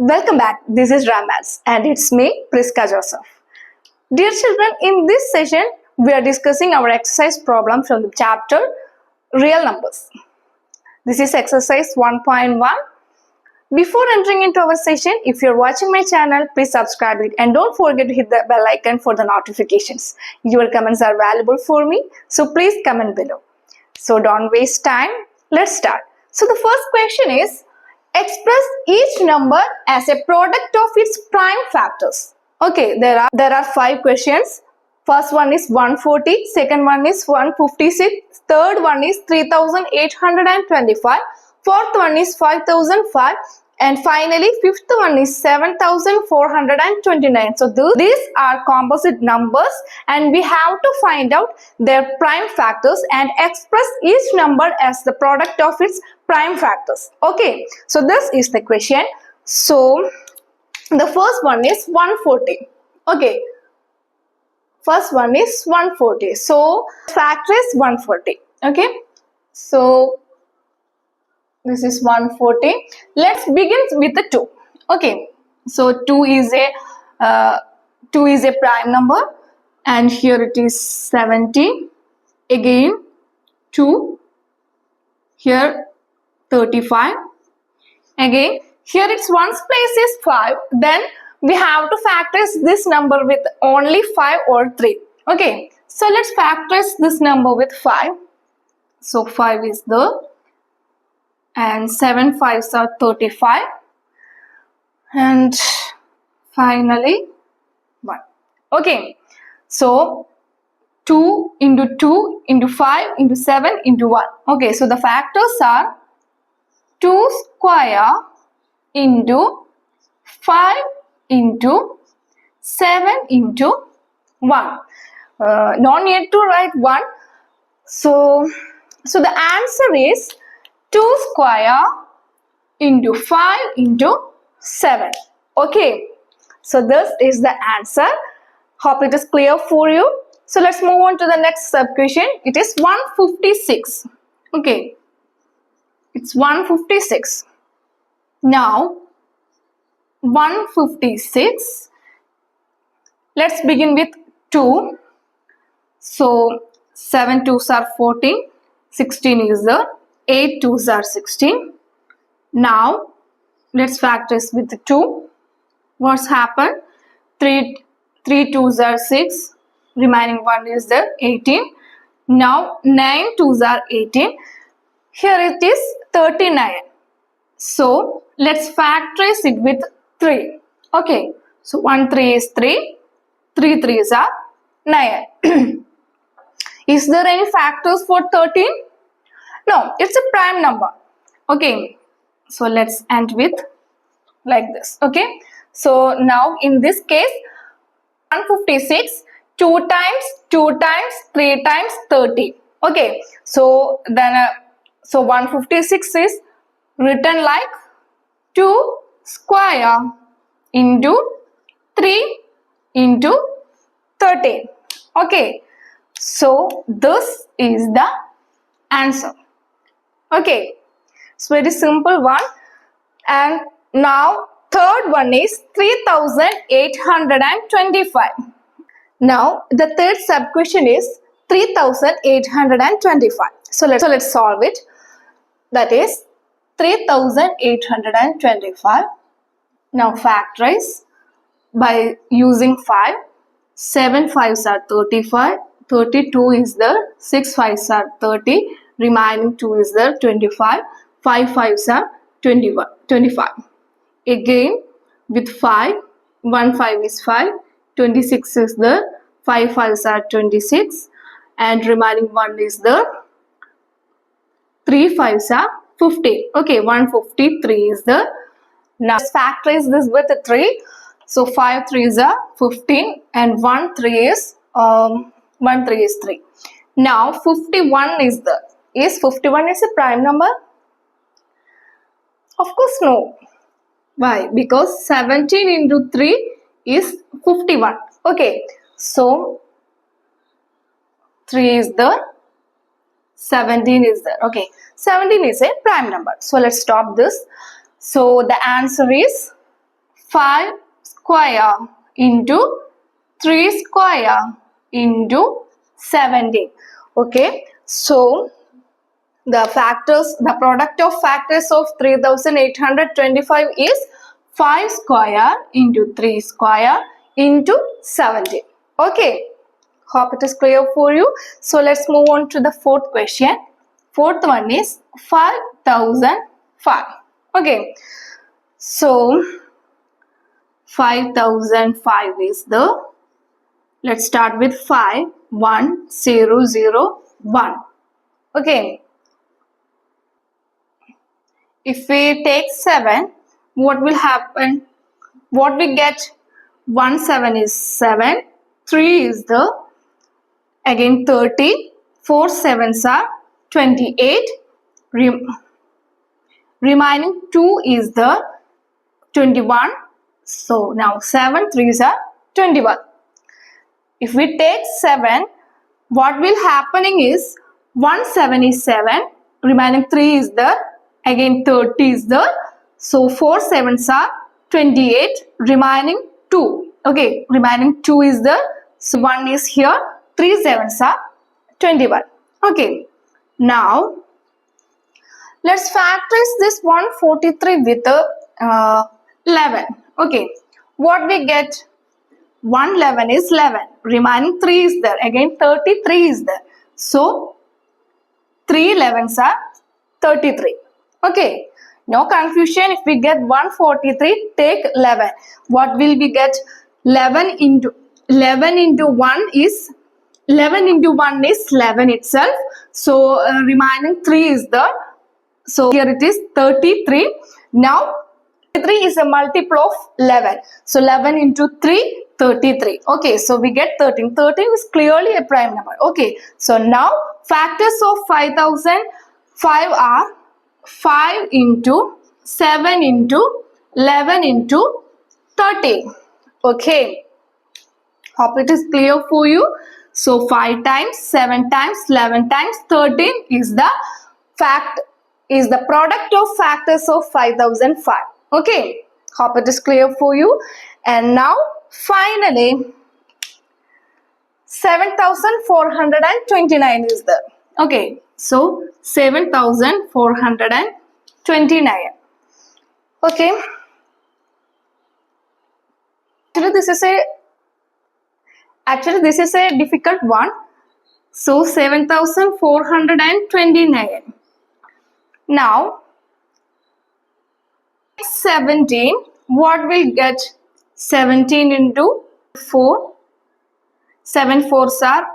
Welcome back. This is Ramaz and it's me, Priska Joseph. Dear children, in this session, we are discussing our exercise problem from the chapter Real Numbers. This is exercise 1.1. Before entering into our session, if you're watching my channel, please subscribe it and don't forget to hit the bell icon for the notifications. Your comments are valuable for me, so please comment below. So don't waste time. Let's start. So the first question is, express each number as a product of its prime factors. Okay, there are 5 questions. First one is 140, second one is 156, third one is 3825, fourth one is 5005, and finally fifth one is 7429. So these are composite numbers and we have to find out their prime factors and express each number as the product of its prime factors. Okay, so this is the question. So the first one is 140. Okay, first one is 140. So factorize 140. Okay, so this is 140. Let's begin with the 2. Okay, so 2 is a prime number and here it is 70. Again 2, here 35. Again here its ones place is 5. Then we have to factorize this number with only 5 or 3. Okay, so let's factorize this number with 5. So 5 is there and 7 5s are 35 and finally 1. Okay, so 2 into 2 into 5 into 7 into 1. Okay, so the factors are 2 square into 5 into 7 into 1. No need to write 1. So the answer is 2 square into 5 into 7. Okay, so this is the answer. Hope it is clear for you. So let's move on to the next sub question. It is 156. Okay, it's 156. Now 156, let's begin with 2. So 7 2s are 14, 16 is there, 8 2s are 16. Now let's factorize with 2. What's happened? 3 2s are 6, remaining 1 is there, 18. Now 9 2s are 18. Here it is 39. So let's factorize it with 3. Okay, so 1 3 is 3, 3 3s are 9. Is there any factors for 13? No, it's a prime number. Okay, so let's end with like this. Okay, so now in this case 156, 2 times, 2 times, 3 times 30. Okay, so then so 156 is written like 2 square into 3 into 13. Okay, so this is the answer. Okay, it's very simple one. And now third one is 3825. Now the third sub question is 3825. So let's solve it. That is 3825. Now factorize by using 5. 7 5s are 35, 32 is there, 6 5s are 30, remaining 2 is there, 25, 5 5s are 25. Again with 5, 1 5 is 5, 26 is there, 5 5s are 26 and remaining 1 is there, 3 5s are 50. Okay, 153 is there. Now let's factorize this with 3. So 5 3s are 15 and 1 3 is 3. Now 51 is there. Is 51 is a prime number? Of course no. Why? Because 17 into 3 is 51. Okay, so 3 is there, 17 is there. Okay, 17 is a prime number. So let's stop this. So the answer is 5 square into 3 square into 17. Okay, so the product of factors of 3825 is 5 square into 3 square into 17. Okay, hope it is clear for you. So let's move on to the fourth question. Fourth one is 5005. Okay, so 5005 is the, let's start with 51001. Okay, if we take 7, what will happen? What we get? 1 7 is 7, 3 is the, again 30, 4 7s are 28, remaining 2 is the 21. So now 7 3s are 21. If we take 7, what will happening is 1 7 is 7, remaining 3 is there, again 30 is there, so 4 7s are 28, remaining 2. Okay, remaining 2 is there, so 1 is here, 3 7s are 21. Okay, now let's factorize this 143 with 11. Okay, what we get? 111 is 11, remaining 3 is there, again 33 is there, so 3 11s are 33. Okay, no confusion. If we get 143, take 11. What will we get? 11 into 1 is 11 itself, so remaining 3 is there, so here it is 33. Now 3 is a multiple of 11, so 11 into 3, 33. Okay, so we get 13. 13 is clearly a prime number. Okay, so now factors of 5005 are 5 into 7 into 11 into 13. Okay, hope it is clear for you. So 5 times, 7 times, 11 times, 13 is the product of factors of 5005. Okay, hope it is clear for you. And now finally 7429 is there. Okay, so 7429. Okay, actually this is a difficult one. So 7429. Now 17, what will get? 17 into 4, 7 4s are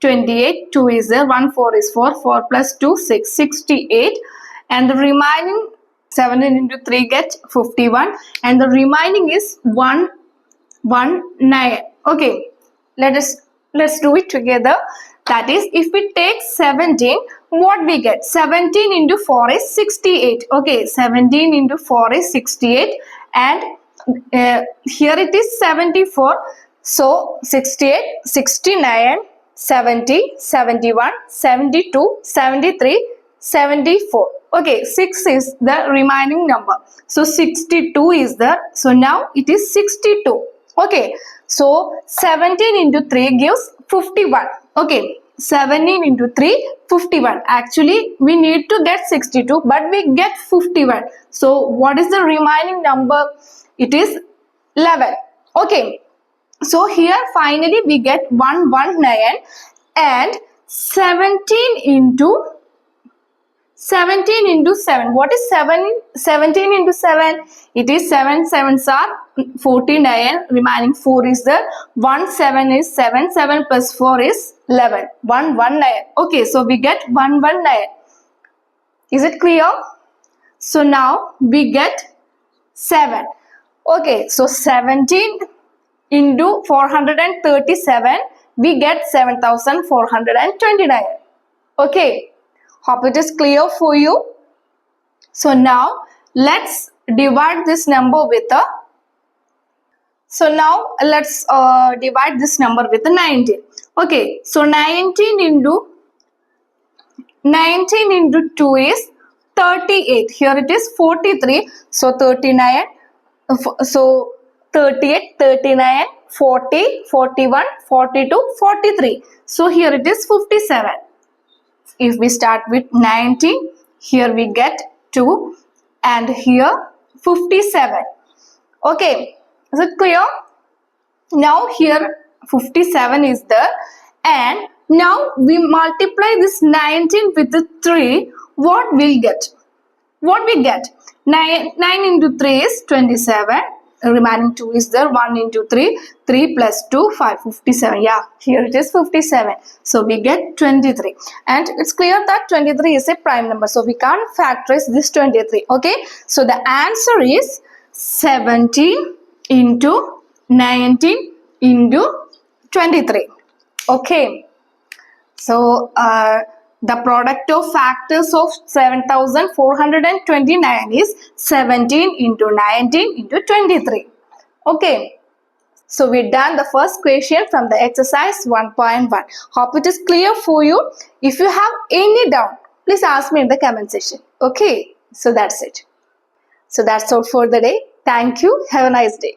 28, 2 is there, 1 4 is 4, 4 plus 2 6, 68, and the remaining 7 into 3 get 51, and the remaining is 119. Okay, let's do it together. That is, if we take 17, what we get? 17 into 4 is 68. Okay, 17 into 4 is 68, and here it is 74. So 68, 69, 70, 71, 72, 73, 74. Okay, 6 is the remaining number. So 62 is there. So now it is 62. Okay, so 17 into 3 gives 51. Okay, 17 into 3, 51. Actually, we need to get 62, but we get 51. So what is the remaining number? It is 11. Okay, so here finally we get 119, and 17 into 7. What is 17 into 7? It is 7 7s are 49, remaining 4 is there, 1 7 is 7, 7 plus 4 is 11, 119. Okay, so we get 119. Is it clear? So now we get 7. Okay, so 17 into 437, we get 7429. Okay, hope it is clear for you. So now let's divide this number with a, divide this number with a 19. Okay, so 19 into 2 is 38. Here it is 43. So 39, So 38, 39, 40, 41, 42, 43. So here it is 57. If we start with 90, here we get 2 and here 57. Okay, is it clear? Now here 57 is there, and now we multiply this 19 with the 3. What we'll get? What we get? 9 into 3 is 27. Remaining 2 is there. 1 into 3. 3 plus 2, 5. 57. Yeah, here it is 57. So we get 23. And it's clear that 23 is a prime number. So we can't factorize this 23. Okay. So the answer is 17 into 19 into 23. Okay. So the product of factors of 7429 is 17 into 19 into 23. Okay. So we're done the first question from the exercise 1.1. Hope it is clear for you. If you have any doubt, please ask me in the comment section. Okay. So that's it. So that's all for the day. Thank you. Have a nice day.